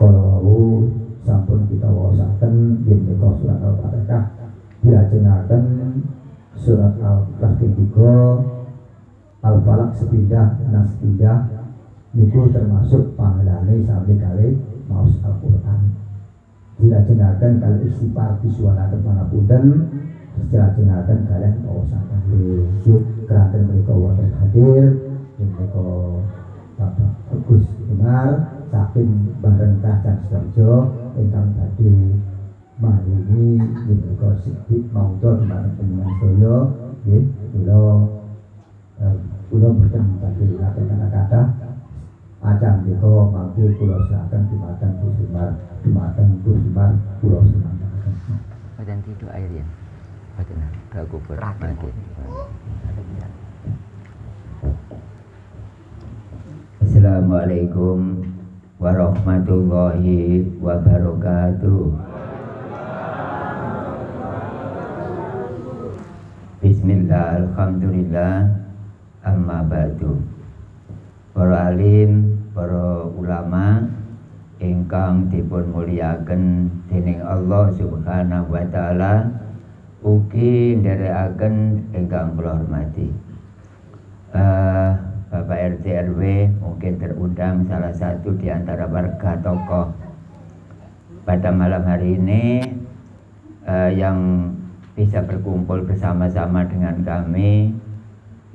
Kalau sampun kita waosaken yen menika surat Al-Fatihah dilajengaken surat Al-Ikhlas ping 3 Al-Falaq sepindah Nas sepindah niku termasuk pahalane sampai kali maos Al-Qur'an. Dilajengaken kali istighfar disuwanaken pangapunten dilajengaken kalian waosaken yuk keranten menika wonten hadir menika Bapak Agus Umar saking bareng Kacang Sudarjo ingkang badhe maringi menika sedhik matur marang panjenengan sedaya nggih kula boten badhe ngaturken kathah ajang menika mangke kula serahken dumateng Gus Umar kula serahken badan tidur air ya badan gak kubur mati. Assalamualaikum warahmatullahi wabarakatuh. Bismillah, alhamdulillah, amma ba'du. Para alim, para ulama ingkang dipun mulyakaken dening Allah Subhanahu wa taala, ugi nderekaken ingkang kula hormati. Bapak RT RW mungkin terundang salah satu di antara warga tokoh pada malam hari ini yang bisa berkumpul bersama-sama dengan kami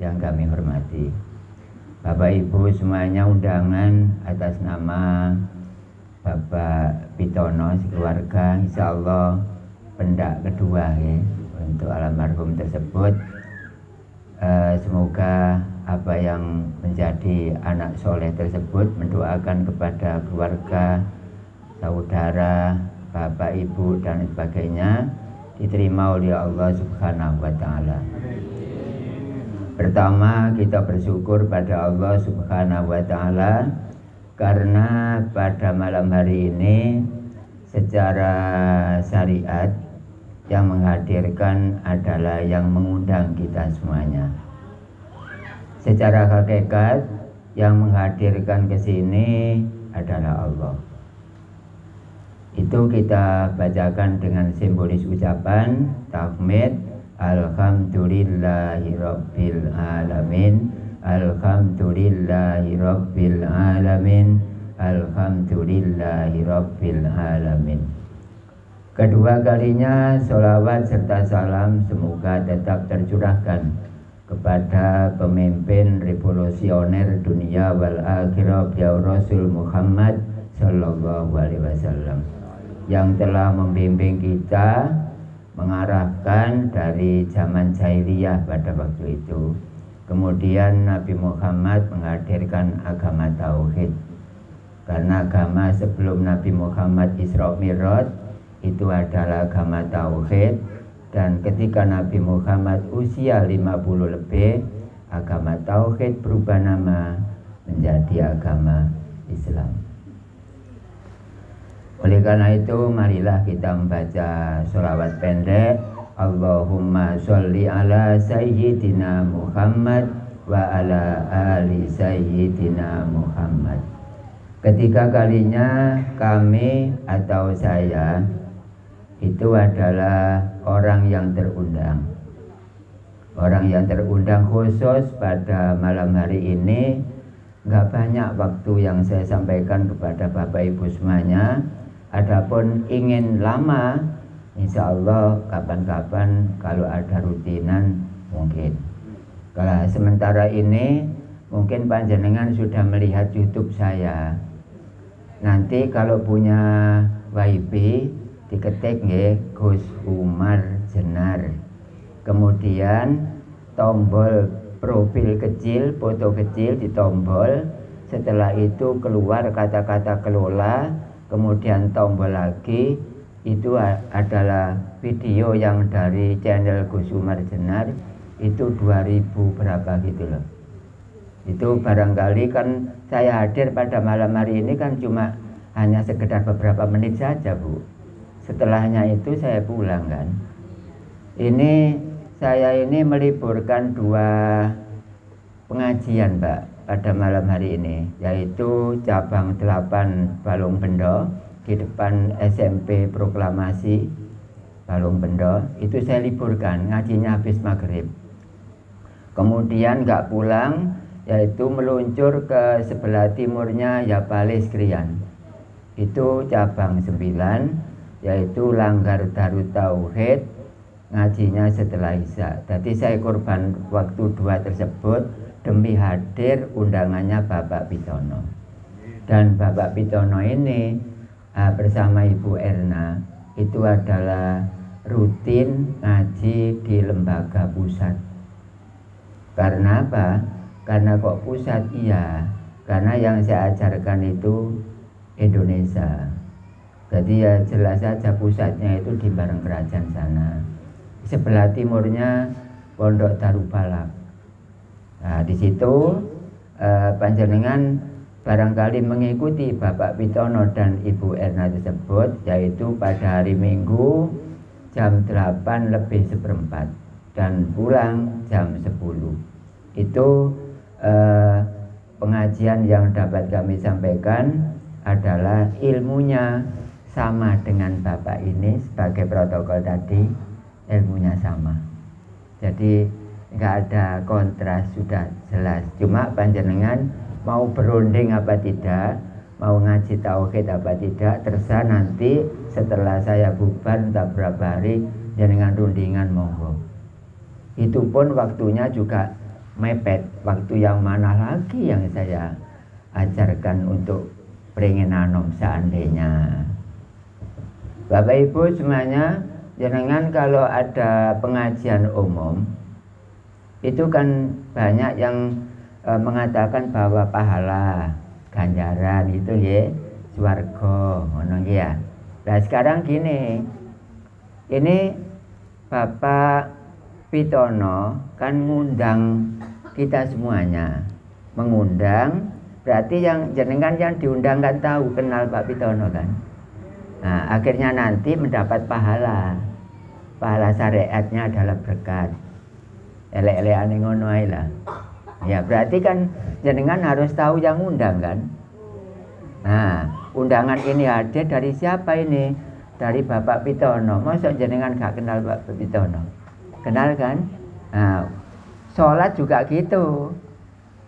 yang kami hormati. Bapak Ibu semuanya undangan atas nama Bapak Pitono sekeluarga, insya Allah pendak kedua ya, untuk almarhum tersebut. Semoga apa yang menjadi anak soleh tersebut mendoakan kepada keluarga, saudara, bapak, ibu dan sebagainya diterima oleh Allah Subhanahu wa taala. Pertama, kita bersyukur pada Allah Subhanahu wa taala karena pada malam hari ini secara syariat yang menghadirkan adalah yang mengundang kita semuanya. Secara hakikat yang menghadirkan ke sini adalah Allah. Itu kita bacakan dengan simbolis ucapan tahmid alhamdulillahirabbil alamin, alhamdulillahirabbil alamin, alhamdulillahirabbil alamin. Kedua kalinya sholawat serta salam semoga tetap tercurahkan kepada pemimpin revolusioner dunia wal akhirah ya Rasul Muhammad sallallahu alaihi wasallam yang telah membimbing kita, mengarahkan dari zaman jahiliyah pada waktu itu. Kemudian Nabi Muhammad menghadirkan agama tauhid. Karena agama sebelum Nabi Muhammad Isra Mi'raj itu adalah agama tauhid. Dan ketika Nabi Muhammad usia 50 lebih, agama tauhid berubah nama menjadi agama Islam. Oleh karena itu, marilah kita membaca sholawat pendek. Allahumma sholli ala sayyidina Muhammad wa ala ali sayyidina Muhammad. Ketiga kalinya kami atau saya itu adalah orang yang terundang. Orang yang terundang khusus pada malam hari ini. Nggak banyak waktu yang saya sampaikan kepada Bapak Ibu semuanya. Adapun ingin lama, insya Allah kapan-kapan kalau ada rutinan mungkin. Kalau sementara ini mungkin panjenengan sudah melihat YouTube saya. Nanti kalau punya WiFi diketik nggih Gus Umar Jenar. Kemudian tombol profil kecil, foto kecil ditombol. Setelah itu keluar kata-kata kelola, kemudian tombol lagi. Itu adalah video yang dari channel Gus Umar Jenar. Itu 2000 berapa gitu loh. Itu barangkali kan saya hadir pada malam hari ini kan cuma hanya sekedar beberapa menit saja, Bu. Setelahnya itu saya pulang kan. Ini saya ini meliburkan 2 pengajian, Pak. pada malam hari ini, yaitu cabang 8 Balong Bendo di depan SMP Proklamasi Balong Bendo. Itu saya liburkan, ngajinya habis maghrib. Kemudian nggak pulang, yaitu meluncur ke sebelah timurnya Yapale Skrian. Itu cabang 9, yaitu Langgar Darut Tauhid, ngajinya setelah Isya. Jadi saya korban waktu 2 tersebut demi hadir undangannya Bapak Pitono. Dan Bapak Pitono ini bersama Ibu Erna itu adalah rutin ngaji di lembaga pusat. Karena apa? Karena kok pusat? Iya, karena yang saya ajarkan itu Indonesia. Jadi ya jelas saja pusatnya itu di Bareng Kerajaan sana. Sebelah timurnya Pondok Darupalak. Nah, di situ panjenengan barangkali mengikuti Bapak Pitono dan Ibu Erna tersebut, yaitu pada hari Minggu jam 8:04 dan pulang jam 10. Itu pengajian yang dapat kami sampaikan adalah ilmunya sama dengan Bapak ini sebagai protokol tadi, ilmunya sama. Jadi nggak ada kontras, sudah jelas. Cuma panjenengan mau berunding apa tidak, mau ngaji tauhid apa tidak, terserah nanti setelah saya bubar entah berapa hari jenengan rundingan monggo. Itu pun waktunya juga mepet, waktu yang mana lagi yang saya ajarkan untuk peringinan seandainya. Bapak Ibu semuanya, jenengan kalau ada pengajian umum itu kan banyak yang mengatakan bahwa pahala, ganjaran itu ya swarga, ngono ya. Nah sekarang gini, ini Bapak Pitono kan ngundang kita semuanya, mengundang berarti yang jenengan yang diundang kan tahu kenal Pak Pitono kan. Nah akhirnya nanti mendapat pahala syariatnya adalah berkat. Elek-elekan ngono ae lah. Ya berarti kan jenengan harus tahu yang undang kan. Nah undangan ini hadir dari siapa ini? Dari Bapak Pitono. Masa jenengan gak kenal Bapak Pitono? Kenal kan? Nah sholat juga gitu.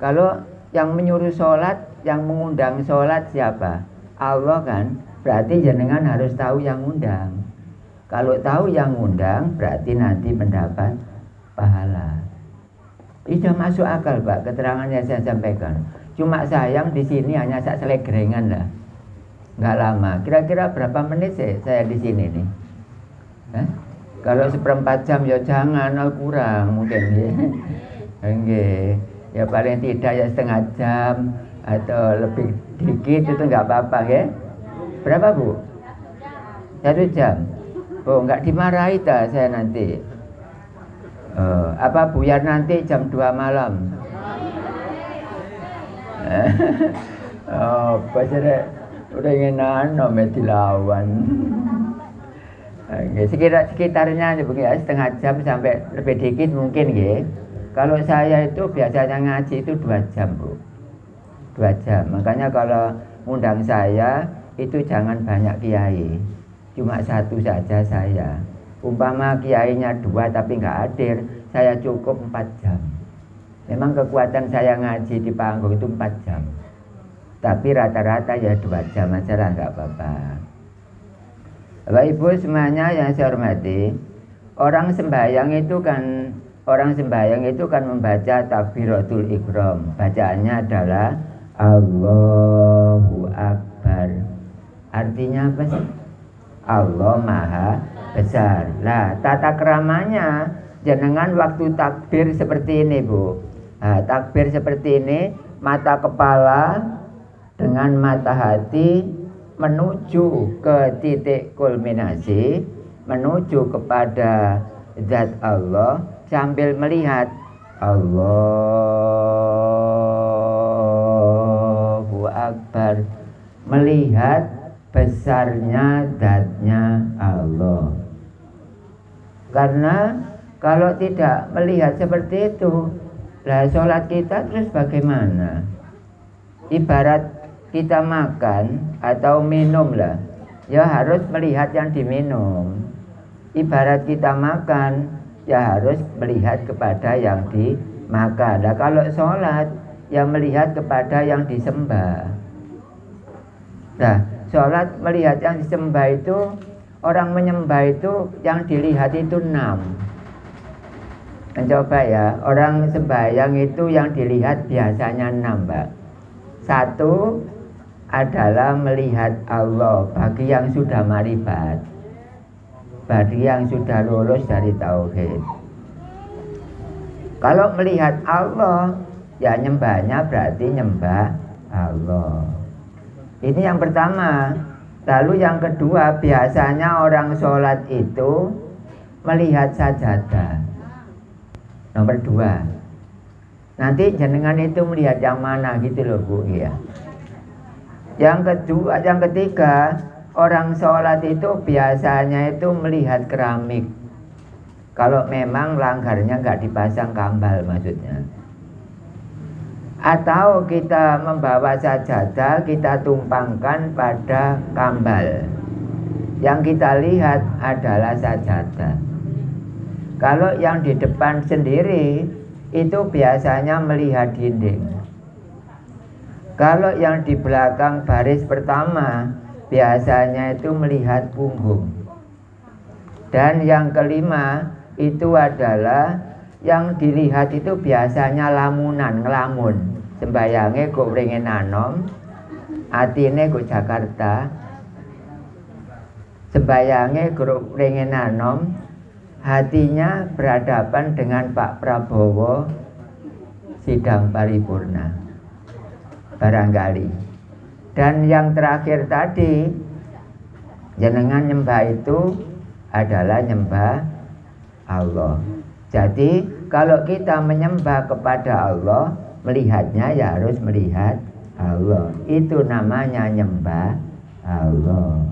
Kalau yang menyuruh sholat, yang mengundang sholat siapa? Allah kan. Berarti jenengan harus tahu yang undang. Kalau tahu yang undang berarti nanti mendapat pahala. Itu masuk akal Pak, keterangan yang saya sampaikan. Cuma sayang di sini hanya sak selegrengan lah, nggak lama. Kira-kira berapa menit saya di sini nih? Kalau 1/4 jam ya jangan, kurang mungkin ya. Enggak, ya paling tidak ya setengah jam atau lebih dikit itu nggak apa-apa ya. Berapa Bu? 1 jam. Oh nggak dimarahi dah saya nanti. Apa buyar nanti jam 2 malam? Oh, pasal udah ingin dilawan. Sekitarnya begini, setengah jam sampai lebih dikit mungkin ya. Kalau saya itu biasanya ngaji itu 2 jam Bu, 2 jam. Makanya kalau undang saya itu jangan banyak kiai, cuma 1 saja saya. Umpama kiainya 2 tapi nggak hadir, saya cukup 4 jam. Memang kekuatan saya ngaji di panggung itu 4 jam. Tapi rata-rata ya 2 jam aja lah, nggak apa-apa. Bapak Ibu semuanya yang saya hormati, orang sembahyang itu kan membaca takbiratul ihram. Bacaannya adalah Allahu Akbar. Artinya apa sih? Allah Maha Besar. Nah, tata keramanya jenengan waktu takbir seperti ini Bu. Nah, takbir seperti ini, mata kepala dengan mata hati menuju ke titik kulminasi, menuju kepada zat Allah sambil melihat Allahu Akbar, melihat besarnya zatnya Allah. Karena kalau tidak melihat seperti itu, Lah sholat kita terus bagaimana? Ibarat kita makan atau minum lah, ya harus melihat yang diminum. Ibarat kita makan, ya harus melihat kepada yang dimakan. Nah kalau sholat, ya melihat kepada yang disembah. Nah sholat melihat yang disembah itu, orang menyembah itu yang dilihat itu 6. Mencoba ya, orang sembahyang itu yang dilihat biasanya 6, Mbak. 1 adalah melihat Allah bagi yang sudah marifat, bagi yang sudah lulus dari tauhid. Kalau melihat Allah, ya nyembahnya berarti nyembah Allah. Ini yang pertama. Lalu yang kedua, biasanya orang sholat itu melihat sajadah. Nomor 2. Nanti jenengan itu melihat yang mana gitu loh Bu ya. Yang ketiga, orang sholat itu biasanya itu melihat keramik. Kalau memang langgarnya nggak dipasang kambal maksudnya. Atau kita membawa sajadah, kita tumpangkan pada kambal. Yang kita lihat adalah sajadah. Kalau yang di depan sendiri itu biasanya melihat dinding. Kalau yang di belakang baris pertama biasanya itu melihat punggung. Dan yang kelima itu adalah yang dilihat itu biasanya lamunan, ngelamun. Sembayangnya kok ringin anom, atine kok Jakarta. Sembayangnya kok ringin anom, hatinya berhadapan dengan Pak Prabowo sidang paripurna. Barangkali. Dan yang terakhir tadi, jenengan nyembah itu adalah nyembah Allah. Jadi kalau kita menyembah kepada Allah, melihatnya ya harus melihat Allah. Itu namanya nyembah Allah.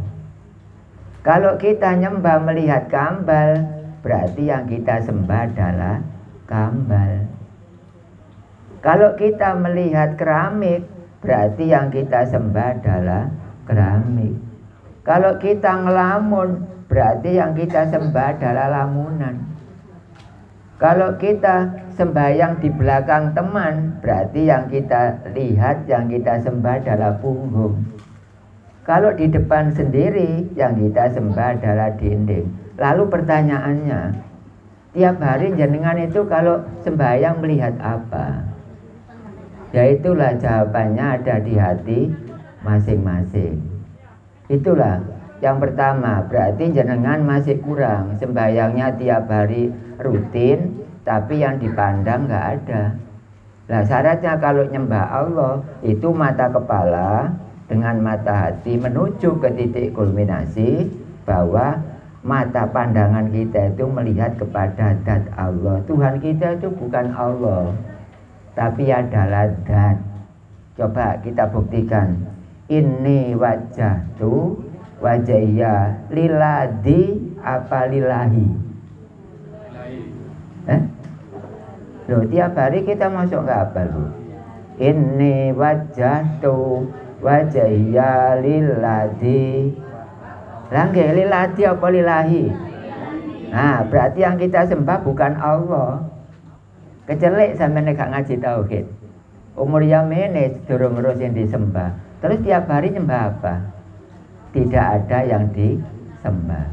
Kalau kita nyembah melihat kambal, berarti yang kita sembah adalah kambal. Kalau kita melihat keramik, berarti yang kita sembah adalah keramik. Kalau kita ngelamun, berarti yang kita sembah adalah lamunan. Kalau kita sembahyang di belakang teman, berarti yang kita lihat, yang kita sembah adalah punggung. Kalau di depan sendiri, yang kita sembah adalah dinding. Lalu pertanyaannya, tiap hari jenengan itu kalau sembahyang melihat apa? Ya itulah jawabannya ada di hati masing-masing. Itulah yang pertama, berarti jenengan masih kurang. Sembahyangnya tiap hari rutin, tapi yang dipandang nggak ada. Nah syaratnya kalau nyembah Allah itu mata kepala dengan mata hati menuju ke titik kulminasi bahwa mata pandangan kita itu melihat kepada zat Allah. Tuhan kita itu bukan Allah, tapi adalah zat. Coba kita buktikan. Ini wajah tu wajahnya liladi apa lillahi? Loh tiap hari kita masuk ke apa lu? Ini wajah tu wajahnya liladi. Langge liladi apa lillahi? Nah berarti yang kita sembah bukan Allah. Kecelek sampai gak ngaji tauhid. Umur yamene durung terus yang disembah. Terus tiap hari nyembah apa? Tidak ada yang disembah.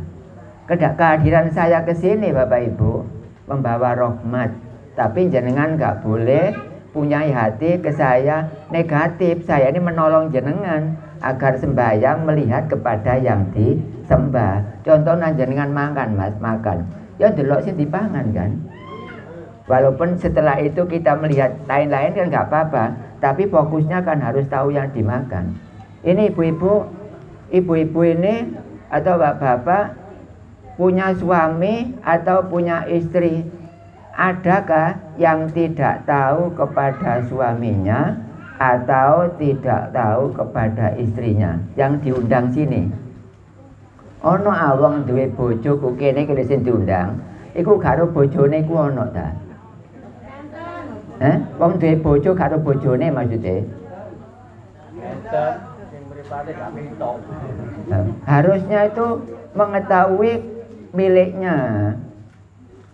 Kehadiran saya ke sini Bapak Ibu membawa rahmat, tapi jenengan nggak boleh punya hati ke saya negatif. Saya ini menolong jenengan agar sembahyang melihat kepada yang disembah. Contohnya jenengan makan Mas, makan. Ya delok sing dipangan kan. Walaupun setelah itu kita melihat lain-lain kan nggak apa-apa, tapi fokusnya kan harus tahu yang dimakan. Ini ibu-ibu ini atau bapak-bapak punya suami atau punya istri, adakah yang tidak tahu kepada suaminya atau tidak tahu kepada istrinya yang diundang sini? Ono awang duwe bojo ku kene kene sing diundang, iku karo bojone ku ono ta? Wong duwe bojo karo bojone maksudnya. Harusnya itu mengetahui miliknya.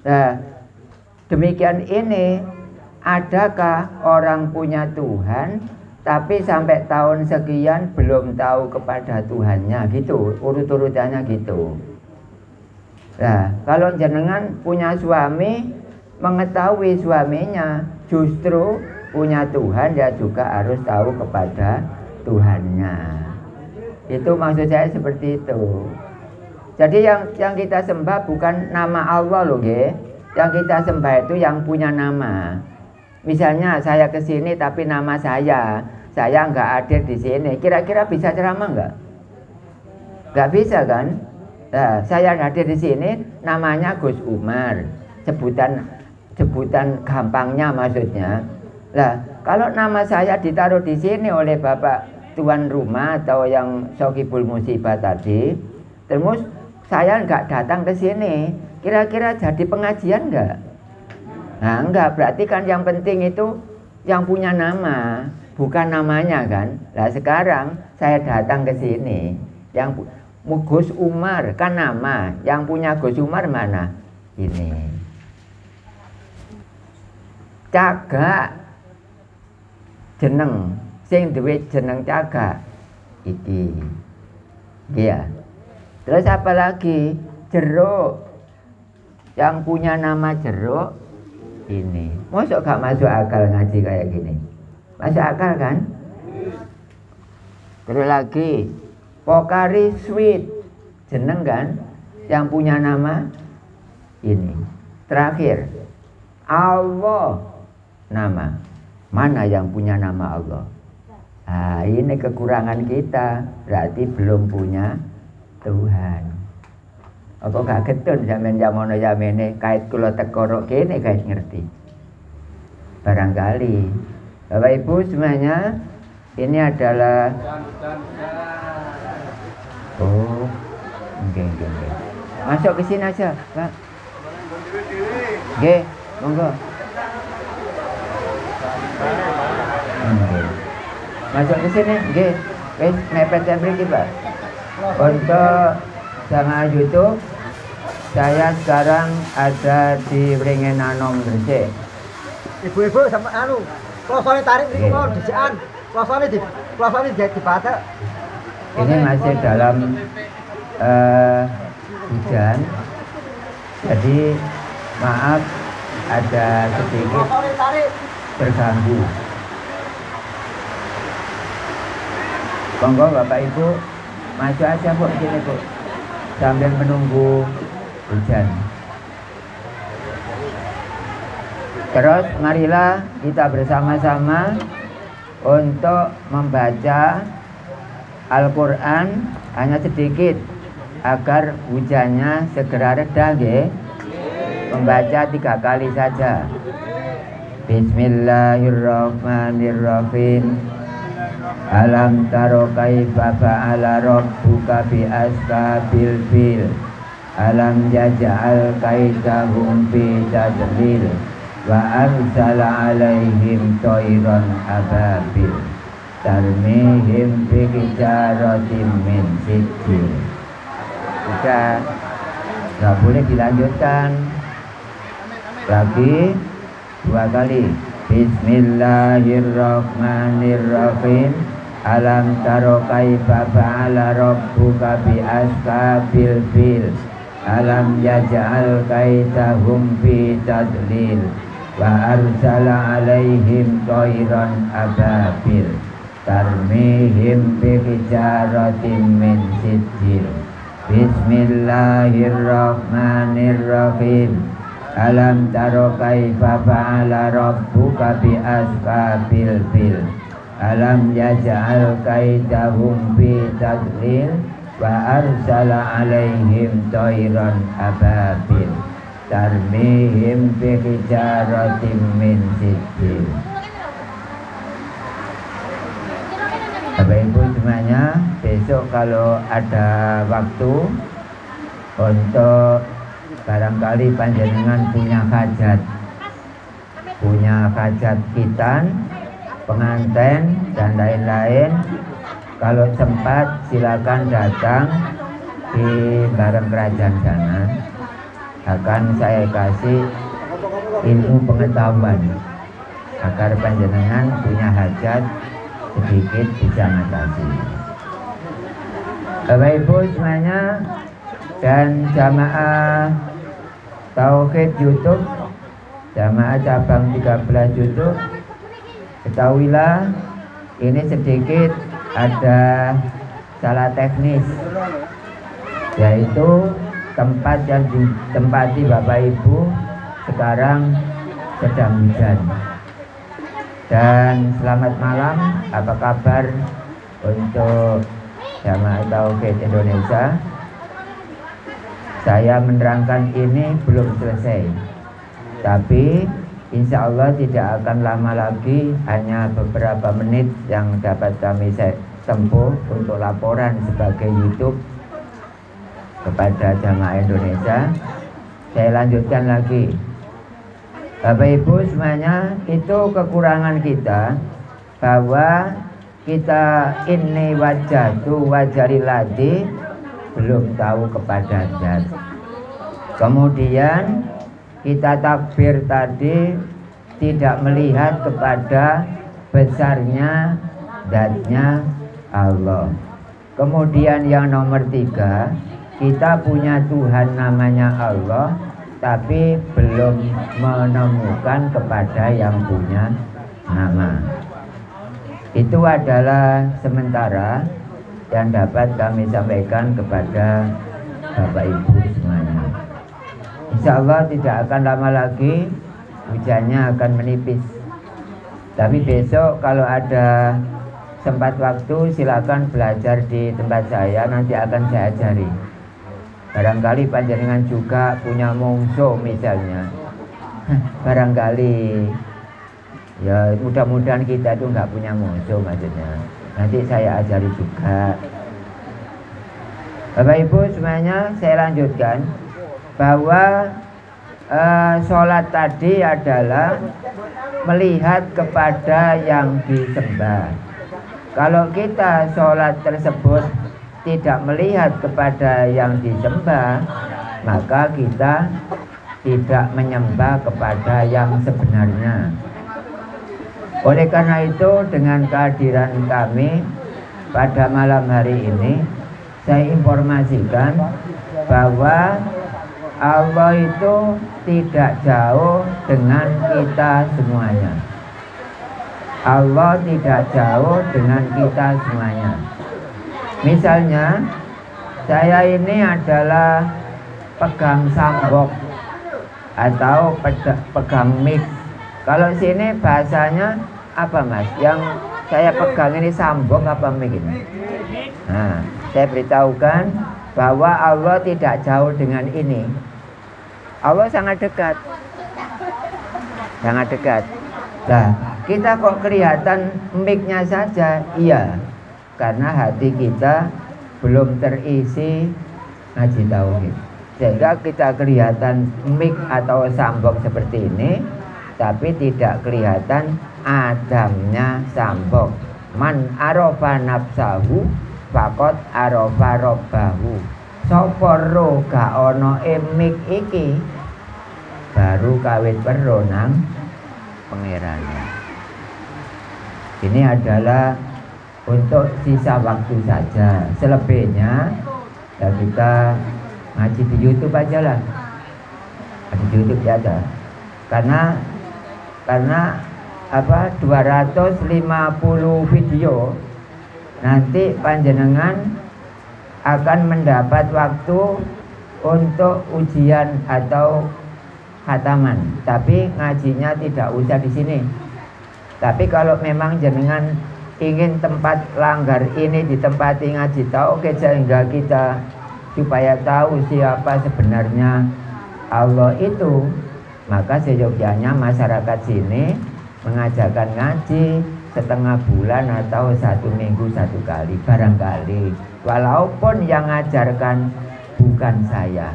Nah, demikian ini, adakah orang punya Tuhan tapi sampai tahun sekian belum tahu kepada Tuhannya, gitu, urut-urutannya gitu. Nah, kalau jenengan punya suami, mengetahui suaminya justru punya Tuhan, dia juga harus tahu kepada Tuhannya. Itu maksud saya seperti itu. Jadi yang kita sembah bukan nama Allah loh, nggih. Yang kita sembah itu yang punya nama. Misalnya saya ke sini tapi nama saya nggak hadir di sini. Kira-kira bisa ceramah nggak? Nggak bisa kan? Nah, saya hadir di sini, namanya Gus Umar. Sebutan gampangnya maksudnya. Lah, kalau nama saya ditaruh di sini oleh Bapak tuan rumah atau yang Sokibul Musibah tadi, terus saya nggak datang ke sini, kira-kira jadi pengajian nggak? Nah, enggak, berarti kan yang penting itu yang punya nama, bukan namanya kan. Nah, sekarang saya datang ke sini, yang Gus Umar kan nama, yang punya Gus Umar mana? Ini. Cagak jeneng, sing duwe jeneng Cagak iki. Iya. Terus apa lagi? Jeruk. Yang punya nama Jeruk ini. Mosok gak masuk akal ngaji kayak gini? Masuk akal kan? Terus lagi Pokari Sweet, jeneng kan? Yang punya nama ini. Terakhir Allah, nama. Mana yang punya nama Allah? Nah, ini kekurangan kita, berarti belum punya Tuhan. Apa gak ketun sampeyan jamono jamene kait kula teko kene kait ngerti. Barangkali Bapak Ibu semuanya, ini adalah Oke. Masuk ke sini aja, Pak. Nggih, monggo. Masuk ke sini, nggih. Wis mepet mriki, Pak. Untuk jamaah YouTube, saya sekarang ada di Wrengenanom Gresik. Ibu-ibu sama klosone tarik mriki mau disikan. Klosone dibatek. Ini masih dalam hujan, jadi maaf ada sedikit terganggu. Monggo Bapak Ibu maju aja Bu, sini Bu, sambil menunggu hujan. Terus marilah kita bersama-sama untuk membaca Al-Quran hanya sedikit agar hujannya segera reda, nggih. Membaca 3 kali saja. Bismillahirrahmanirrahim. Alam taro kaifa fa'ala rabbuka bi ashabil fil. Alam yaj'al kaidahum fi tadlil wa arsala alaihim tayran ababil tarmihim bihijaratin min sijil. Sudah, nggak boleh dilanjutkan lagi 2 kali. Bismillahirrahmanirrahim. Alam taro kaifa fa'ala rabbuka bi ashabil fil. Alam yaj'al kaidahum fi tadlil wa arsala alaihim tayran ababil tarmihim bihijaratin min sijil. Bismillahirrahmanirrahim. Alam taro kaifa fa'ala rabbuka bi ashabil fil. Alam yaj'al kaidahum fi tadlil wa arsala alaihim tayran ababil tarmihim bihijaratin min sijil. Bapak Ibu semuanya, besok kalau ada waktu untuk barangkali panjenengan punya hajat, punya hajat khitan, pengantin dan lain-lain, kalau sempat silakan datang di bareng kerajaan sana, akan saya kasih ilmu pengetahuan agar panjenengan punya hajat sedikit bisa ngatasi. Bapak Ibu semuanya dan jamaah Tauhid YouTube, jamaah cabang 13 YouTube, ketahuilah ini sedikit ada salah teknis, yaitu tempat yang ditempati Bapak Ibu sekarang sedang hujan. Dan selamat malam, apa kabar untuk jamaah Tauhid Indonesia? Saya menerangkan ini belum selesai, tapi insya Allah tidak akan lama lagi, hanya beberapa menit yang dapat kami tempuh untuk laporan sebagai YouTube kepada jamaah Indonesia. Saya lanjutkan lagi. Bapak Ibu semuanya, itu kekurangan kita, bahwa kita ini wajhatu wajhalilladzi belum tahu kepada zat. Kemudian kita takbir tadi tidak melihat kepada besarnya zatnya Allah. Kemudian yang nomor 3, kita punya Tuhan namanya Allah, tapi belum menemukan kepada yang punya nama. Itu adalah sementara yang dapat kami sampaikan kepada Bapak Ibu semuanya. Insya Allah tidak akan lama lagi hujannya akan menipis. Tapi besok kalau ada sempat waktu silakan belajar di tempat saya, nanti akan saya ajari. Barangkali panjenengan juga punya mungsuh misalnya. Barangkali ya, mudah-mudahan kita itu nggak punya musuh maksudnya. Nanti saya ajari juga. Bapak Ibu semuanya, saya lanjutkan bahwa sholat tadi adalah melihat kepada yang disembah. Kalau kita sholat tersebut tidak melihat kepada yang disembah, maka kita tidak menyembah kepada yang sebenarnya. Oleh karena itu, dengan kehadiran kami pada malam hari ini, saya informasikan bahwa Allah itu tidak jauh dengan kita semuanya. Allah tidak jauh dengan kita semuanya. Misalnya, saya ini adalah pegang sambok atau pegang mic. Kalau sini bahasanya apa mas? Yang saya pegang ini sambok apa mic ini? Nah, saya beritahukan bahwa Allah tidak jauh dengan ini. Allah sangat dekat. Sangat dekat. Nah, kita kok kelihatan mic-nya saja? Iya. Karena hati kita belum terisi ngaji tauhid, sehingga kita kelihatan mic atau sambok seperti ini, tapi tidak kelihatan adamnya sambok. Man arofa nafsahu faqad arofa robbahu. Sapa ro gak ana mic iki baru kawit weruh nang pangerane. Ini adalah untuk sisa waktu saja. Selebihnya ya kita ngaji di YouTube aja lah. Di YouTube ya ada. Karena apa 250 video nanti panjenengan akan mendapat waktu untuk ujian atau khataman. Tapi ngajinya tidak usah di sini. Tapi kalau memang jenengan ingin tempat langgar ini ditempati ngaji tauhid, sehingga kita supaya tahu siapa sebenarnya Allah itu, maka seyogyanya masyarakat sini mengajarkan ngaji setengah bulan atau 1 minggu 1 kali barangkali, walaupun yang mengajarkan bukan saya,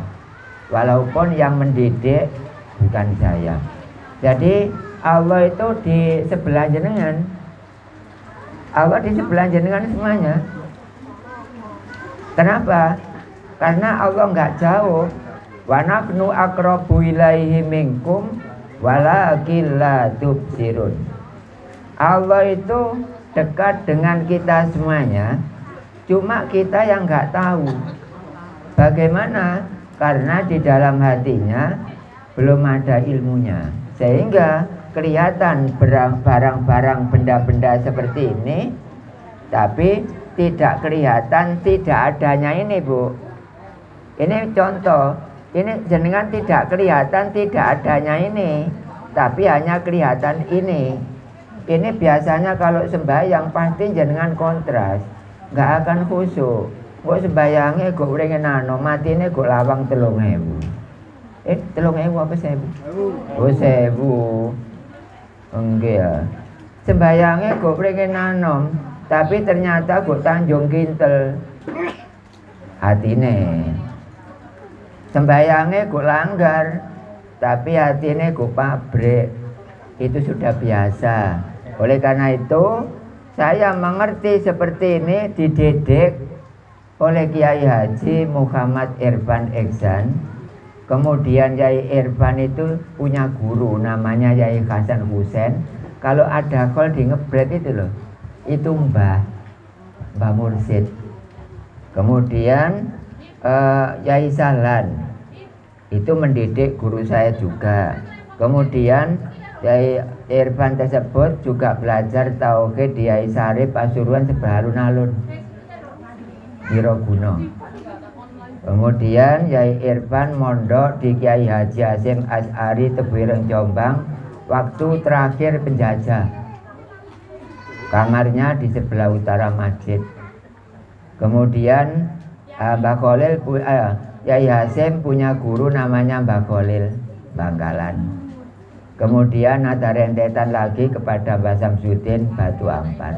walaupun yang mendidik bukan saya. Jadi Allah itu di sebelah jenengan. Allah di sebelah jenengan semuanya. Kenapa? Karena Allah nggak jauh. Wa nahnu aqrabu ilaihi minkum walakin la tubsirun. Allah itu dekat dengan kita semuanya, cuma kita yang nggak tahu. Bagaimana? Karena di dalam hatinya belum ada ilmunya, sehingga kelihatan barang-barang, benda-benda seperti ini, tapi tidak kelihatan tidak adanya ini, Bu. Ini contoh. Ini jenengan tidak kelihatan tidak adanya ini, tapi hanya kelihatan ini. Ini biasanya kalau sembahyang pasti jenengan kontras, nggak akan khusyuk. Kok sembahyangnya kok uring nano, matine kok lawang 3.000. 3.000 apa 1.000? Oh 1.000. Enggak ya. Sembahyangnya kok uring nano, tapi ternyata kok Tanjung Kintel. Hatine. Sembayangnya kok langgar, tapi hatinya kok pabrik. Itu sudah biasa. Oleh karena itu, saya mengerti seperti ini dididik oleh Kiai Haji Muhammad Irfan Ihsan. Kemudian Kiai Irfan itu punya guru namanya Kiai Hasan Husain. Kalau ada kol di ngebret itu loh, itu Mbah Mursid. Kemudian Yai Sahlan itu mendidik guru saya juga. Kemudian Yai Irfan tersebut juga belajar tauhid di Yai Sarif Pasuruan sebelah alun-alun Wiroguno. Kemudian Yai Irfan mondok di Kiai Haji Hasyim Asy'ari Tebuireng Jombang waktu terakhir penjajah. Kamarnya di sebelah utara masjid. Kemudian Mbah Khalil Yai Hasyim punya guru namanya Mbah Khalil Bangkalan. Kemudian ada rentetan lagi kepada Mbah Samsudin Batu Ampar.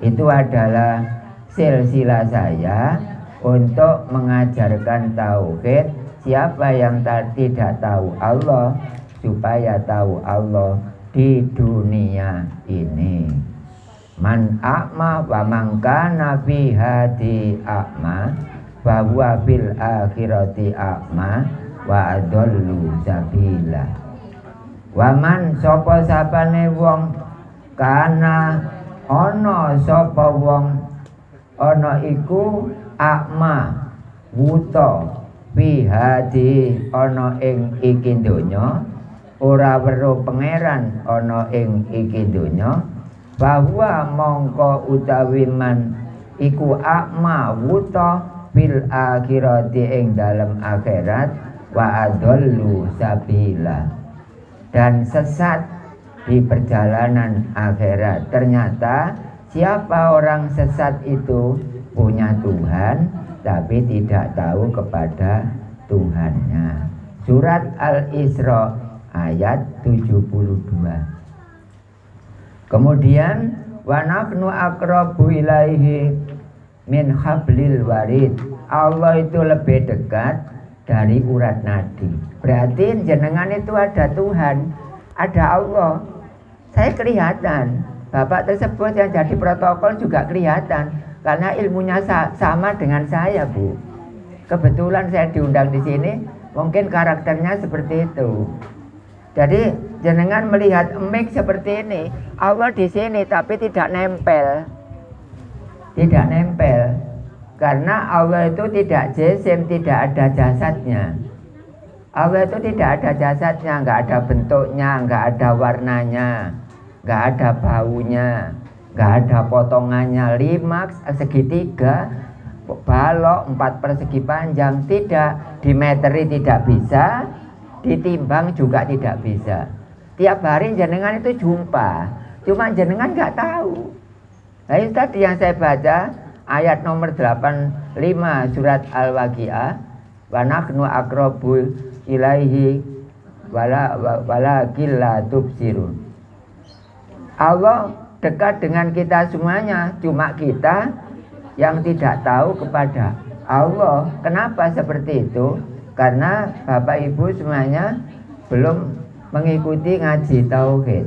Itu adalah silsilah saya untuk mengajarkan tauhid. Siapa yang tidak tahu Allah supaya tahu Allah di dunia ini. Man a'ma wa man kana fi hadi a'ma bahwa fil akhirati a'ma wa adallu sabila. Waman sapa sapane wong kana ana sapa wong ana iku a'ma wuta fi hadi ana ing iki donya, ora weruh pangeran ana ing iki donya, bahwa mongko utawi man iku a'ma wuta fil akhirati ing dalam akhirat wa adallu sabila, dan sesat di perjalanan akhirat. Ternyata siapa orang sesat itu punya Tuhan tapi tidak tahu kepada Tuhannya. Surat Al-Isra ayat 72. Kemudian wa nahnu aqrabu ilaihi min hablil warid. Allah itu lebih dekat dari urat nadi. Berarti jenengan itu ada Tuhan, ada Allah. Saya kelihatan. Bapak tersebut yang jadi protokol juga kelihatan karena ilmunya sama dengan saya, Bu. Kebetulan saya diundang di sini, mungkin karakternya seperti itu. Jadi jenengan melihat emik seperti ini, Allah di sini tapi tidak nempel. Tidak nempel. Karena Allah itu tidak jisim, tidak ada jasadnya. Allah itu tidak ada jasadnya, nggak ada bentuknya, nggak ada warnanya, nggak ada baunya, nggak ada potongannya, limaks, segitiga, balok, 4 persegi panjang, tidak dimeteri, tidak bisa, ditimbang juga tidak bisa. Tiap hari jenengan itu jumpa, cuma jenengan nggak tahu. Nah itu tadi yang saya baca ayat nomor 85 surat Al-Waqi'ah, wa nahnu aqrabu ilaihi walakin la tubsirun. Allah dekat dengan kita semuanya, cuma kita yang tidak tahu kepada Allah. Kenapa seperti itu? Karena Bapak Ibu semuanya belum mengikuti ngaji tauhid.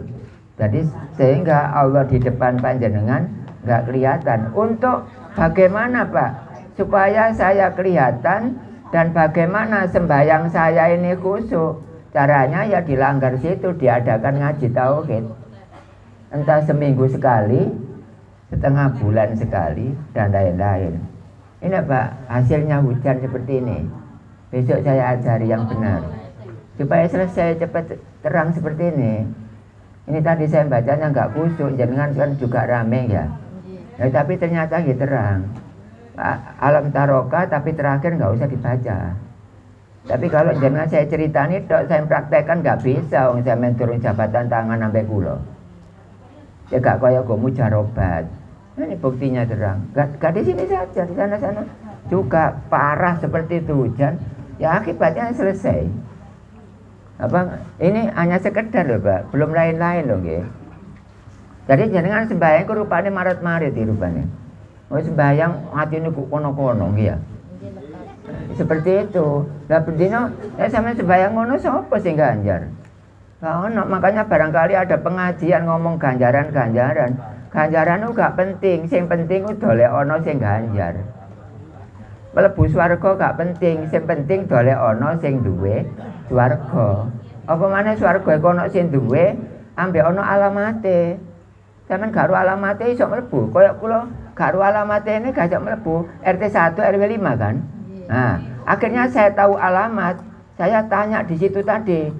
Jadi sehingga Allah di depan panjenengan nggak kelihatan. Untuk bagaimana Pak supaya saya kelihatan dan bagaimana sembahyang saya ini khusyuk? Caranya ya dilanggar situ, diadakan ngaji tauhid. Entah seminggu sekali, setengah bulan sekali, dan lain-lain. Ini Pak, hasilnya hujan seperti ini. Besok saya ajari yang benar. Supaya selesai cepat terang seperti ini. Ini tadi saya bacanya nggak khusyuk, jangan kan juga rame ya. Nah, tapi ternyata ya terang. Alam taroka tapi terakhir nggak usah dibaca. Tapi kalau jangan saya ceritani dok, saya praktekkan nggak bisa. Saya main turun jabatan tangan sampai kulo. Ya gak kaya gue mujarobat. Nah, ini buktinya terang. Gak di sini saja, di sana-sana juga parah seperti itu hujan. Ya akibatnya selesai. Apa? Ini hanya sekedar loh Pak, belum lain-lain loh gitu. Jadi jenengan sembahyang ku rupane marit-marit iki rupane. Oh sembahyang atine kok kono-kono ya. Seperti itu. Lah bendino nek sampeyan sembahyang ngono sapa sing ganjar? Lah ono, makanya barangkali ada pengajian ngomong ganjaran-ganjaran. Ganjaran itu gak penting, sing penting ku dolek ono sing ganjar. Mlebu swarga gak penting, sing penting dolek ono sing duwe swarga. Apa maneh swarga iku ono sing duwe ambek ono alamate. Sampeyan gak ro alamate iso mlebu. Kaya kula gak ro alamate ini gak iso mlebu. RT 1 RW 5 kan? Nah, akhirnya saya tahu alamat. Saya tanya di situ tadi.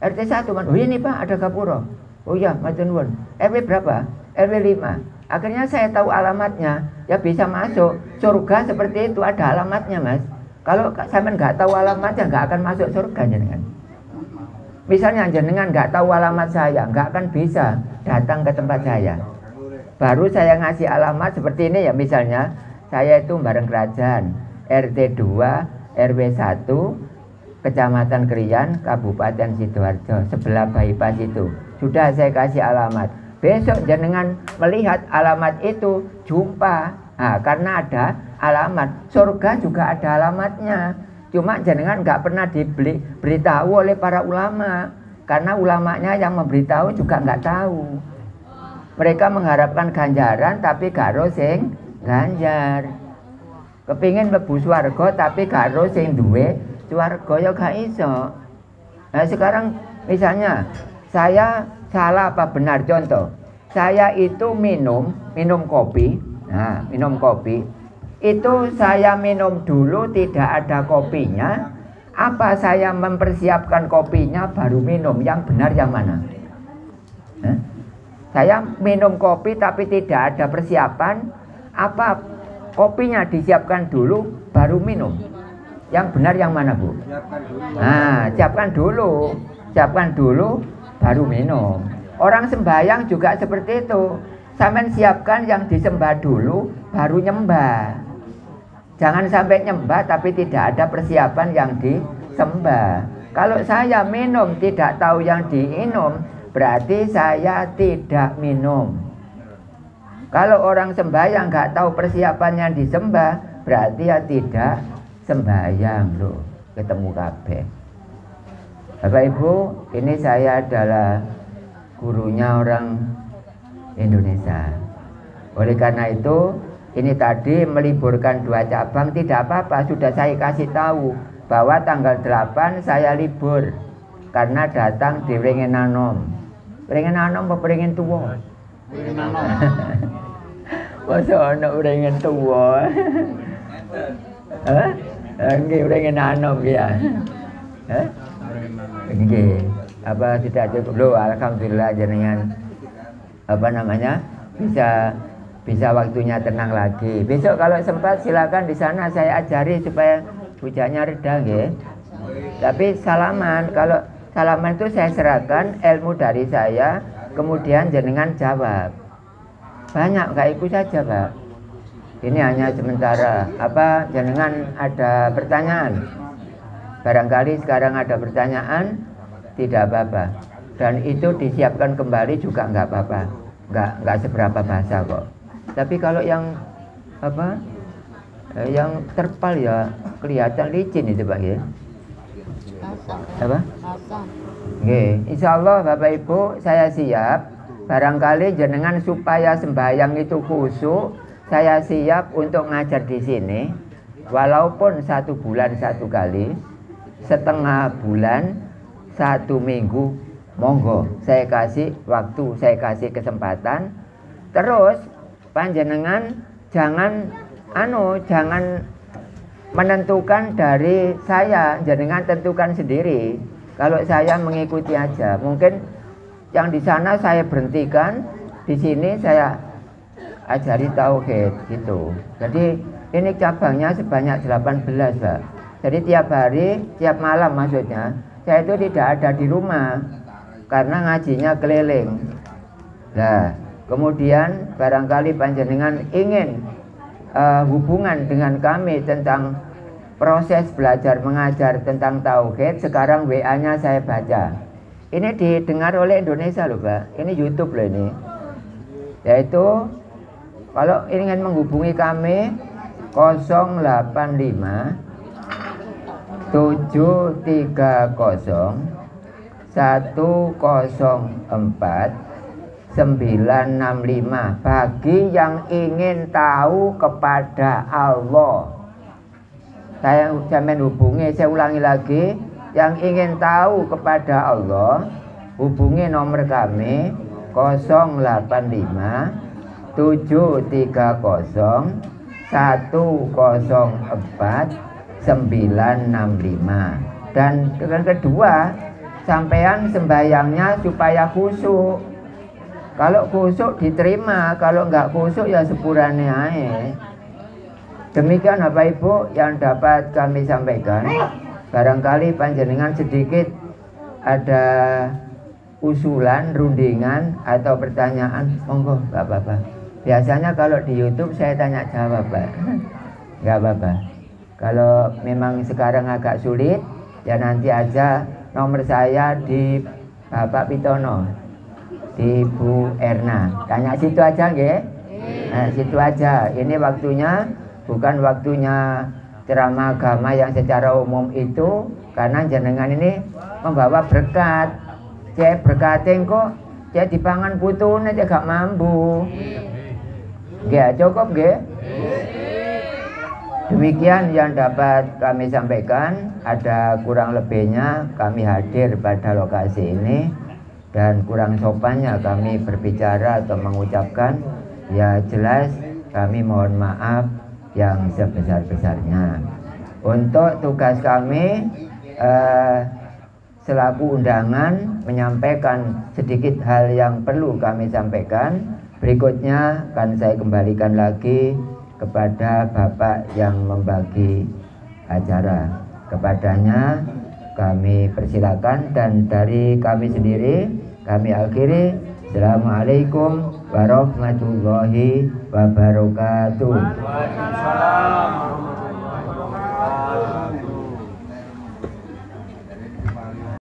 RT 1 man. Oh ini Pak ada gapura. Oh iya, matur nuwun. RW berapa? RW 5. Akhirnya saya tahu alamatnya. Ya bisa masuk. Surga seperti itu ada alamatnya, Mas. Kalau sampean nggak tahu alamatnya nggak akan masuk surga jenengan. Misalnya jenengan nggak tahu alamat saya, nggak akan bisa datang ke tempat saya. Baru saya ngasih alamat seperti ini ya, misalnya saya itu bareng kerajaan RT 2 RW 1 Kecamatan Krian Kabupaten Sidoarjo sebelah bypass itu. Sudah saya kasih alamat. Besok jenengan melihat alamat itu jumpa. Nah, karena ada alamat. Surga juga ada alamatnya. Cuma jenengan nggak pernah diberitahu oleh para ulama. Karena ulamanya yang memberitahu juga nggak tahu. Mereka mengharapkan ganjaran tapi karo sing ganjar. Kepingin mlebu swarga tapi karo sing duwe swarga ya gak iso. Nah sekarang misalnya saya salah apa benar contoh. Saya itu minum kopi. Nah, minum kopi. Itu saya minum dulu tidak ada kopinya. Apa saya mempersiapkan kopinya baru minum? Yang benar yang mana? Saya minum kopi tapi tidak ada persiapan. Apa kopinya disiapkan dulu baru minum? Yang benar yang mana Bu? Nah, siapkan dulu baru minum. Orang sembahyang juga seperti itu. Sampai siapkan yang disembah dulu baru nyembah. Jangan sampai nyembah tapi tidak ada persiapan yang disembah. Kalau saya minum tidak tahu yang diminum, berarti saya tidak minum. Kalau orang sembahyang nggak tahu persiapan yang disembah, berarti ya tidak sembahyang loh. Ketemu kabeh. Bapak Ibu, ini saya adalah gurunya orang Indonesia. Oleh karena itu, ini tadi meliburkan 2 cabang tidak apa-apa. Sudah saya kasih tahu bahwa tanggal 8 saya libur karena datang di Wringen Anom. Wringen Anom apa Wringen Tuwa? Wringen Anom. Masa ana Wringen Tuwa? Hah? Nggih Wringen Anom ya. Hah? Nggih. Apa tidak cukup? Loh, alhamdulillah jenengan apa namanya? Bisa waktunya tenang lagi. Besok kalau sempat silakan di sana saya ajari supaya hujannya reda nggih. Tapi salaman, kalau salaman itu saya serahkan ilmu dari saya, kemudian jenengan jawab. Banyak enggak ikut saja, Pak. Ini hanya sementara. Apa jenengan ada pertanyaan? Barangkali sekarang ada pertanyaan, tidak apa-apa. Dan itu disiapkan kembali juga enggak apa-apa. Enggak seberapa bahasa kok. Tapi kalau yang apa? Yang terpal ya kelihatan licin itu Pak ya. Apa? Nggih, insyaallah Bapak Ibu saya siap. Barangkali jenengan supaya sembahyang itu khusyuk, saya siap untuk ngajar di sini. Walaupun 1 bulan 1 kali, setengah bulan 1 minggu, monggo saya kasih waktu, saya kasih kesempatan. Terus panjenengan jangan menentukan dari saya, jenengan tentukan sendiri. Kalau saya mengikuti aja, mungkin yang di sana saya berhentikan, di sini saya ajari tauhid gitu. Jadi ini cabangnya sebanyak 18, Pak. Jadi tiap hari, tiap malam maksudnya, saya itu tidak ada di rumah karena ngajinya keliling. Nah, kemudian barangkali panjenengan ingin hubungan dengan kami tentang proses belajar mengajar tentang tauhid, sekarang WA-nya saya baca. Ini didengar oleh Indonesia loh, Pak. Ini YouTube loh ini. Yaitu kalau ingin menghubungi kami 085 730 104 965. Bagi yang ingin tahu kepada Allah, saya menghubungi, saya ulangi lagi, yang ingin tahu kepada Allah, hubungi nomor kami 085 730 104 965. Dan yang kedua, sampean sembahyangnya supaya khusyuk. Kalau khusyuk diterima, kalau enggak khusyuk ya sepurane ae. Demikian Bapak Ibu yang dapat kami sampaikan. Barangkali panjenengan sedikit ada usulan, rundingan atau pertanyaan, monggo enggak apa-apa. Biasanya kalau di YouTube saya tanya jawab, Pak. Enggak apa-apa. Kalau memang sekarang agak sulit, ya nanti aja nomor saya di Bapak Pitono, di Bu Erna. Tanya situ aja nggih. Nah, situ aja. Ini waktunya bukan waktunya ceramah agama yang secara umum itu, karena jenengan ini membawa berkat. Cek berkating kok cek dipangan putune cek gak mampu. Nggih, cukup nggih. Demikian yang dapat kami sampaikan. Ada kurang lebihnya kami hadir pada lokasi ini dan kurang sopannya kami berbicara atau mengucapkan, ya jelas kami mohon maaf yang sebesar-besarnya. Untuk tugas kami selaku undangan menyampaikan sedikit hal yang perlu kami sampaikan. Berikutnya akan saya kembalikan lagi kepada Bapak yang membagi acara. Kepadanya kami persilakan, dan dari kami sendiri kami akhiri. Assalamualaikum warahmatullahi wabarakatuh.